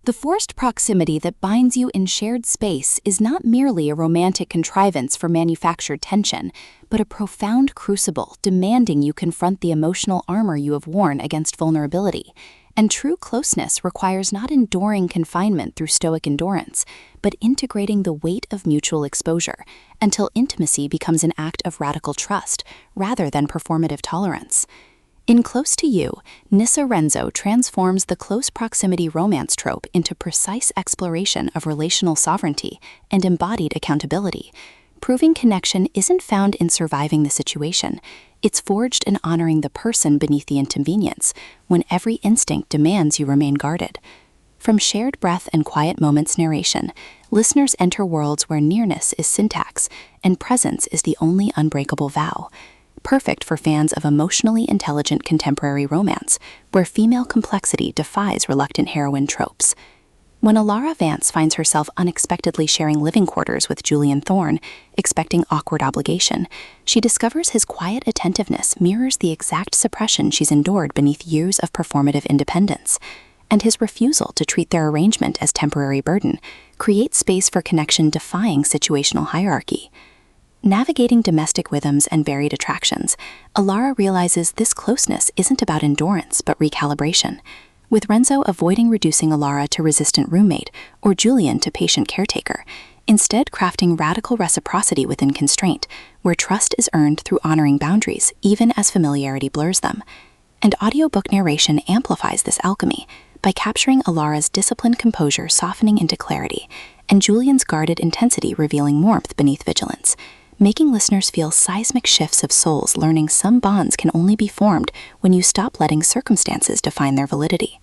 The forced proximity that binds you in shared space is not merely a romantic contrivance for manufactured tension, but a profound crucible demanding you confront the emotional armor you have worn against vulnerability. And true closeness requires not enduring confinement through stoic endurance, but integrating the weight of mutual exposure until intimacy becomes an act of radical trust rather than performative tolerance. In Close to You, Nissa Renzo transforms the close proximity romance trope into precise exploration of relational sovereignty and embodied accountability. Proving connection isn't found in surviving the situation. It's forged in honoring the person beneath the inconvenience, when every instinct demands you remain guarded. From shared breath and quiet moments narration, listeners enter worlds where nearness is syntax and presence is the only unbreakable vow. Perfect for fans of emotionally intelligent contemporary romance, where female complexity defies reluctant heroine tropes. When Alara Vance finds herself unexpectedly sharing living quarters with Julian Thorne, expecting awkward obligation, she discovers his quiet attentiveness mirrors the exact suppression she's endured beneath years of performative independence. And his refusal to treat their arrangement as temporary burden creates space for connection defying situational hierarchy. Navigating domestic rhythms and varied attractions, Alara realizes this closeness isn't about endurance but recalibration, with Renzo avoiding reducing Alara to resistant roommate or Julian to patient caretaker, instead crafting radical reciprocity within constraint, where trust is earned through honoring boundaries even as familiarity blurs them. And audiobook narration amplifies this alchemy by capturing Alara's disciplined composure softening into clarity and Julian's guarded intensity revealing warmth beneath vigilance, making listeners feel seismic shifts of souls learning some bonds can only be formed when you stop letting circumstances define their validity.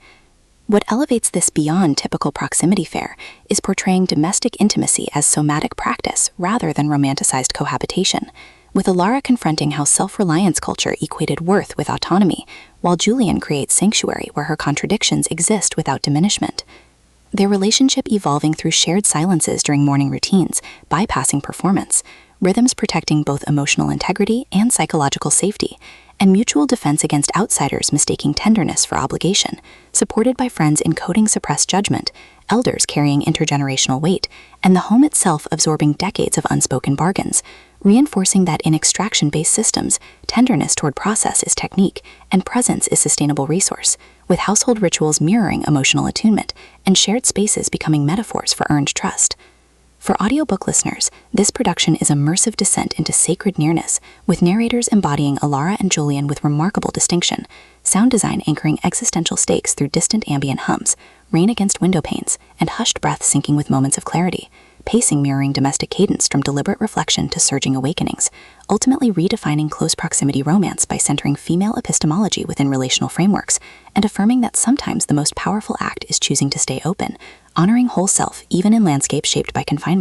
What elevates this beyond typical proximity fare is portraying domestic intimacy as somatic practice rather than romanticized cohabitation, with Alara confronting how self-reliance culture equated worth with autonomy, while Julian creates sanctuary where her contradictions exist without diminishment. Their relationship evolving through shared silences during morning routines, bypassing performance, rhythms protecting both emotional integrity and psychological safety, and mutual defense against outsiders mistaking tenderness for obligation, supported by friends encoding suppressed judgment, elders carrying intergenerational weight, and the home itself absorbing decades of unspoken bargains, reinforcing that in extraction-based systems, tenderness toward process is technique and presence is sustainable resource, with household rituals mirroring emotional attunement and shared spaces becoming metaphors for earned trust. For audiobook listeners, this production is immersive descent into sacred nearness, with narrators embodying Alara and Julian with remarkable distinction, sound design anchoring existential stakes through distant ambient hums, rain against window panes, and hushed breath syncing with moments of clarity, pacing mirroring domestic cadence from deliberate reflection to surging awakenings, ultimately redefining close proximity romance by centering female epistemology within relational frameworks, and affirming that sometimes the most powerful act is choosing to stay open, honoring whole self even in landscapes shaped by confinement.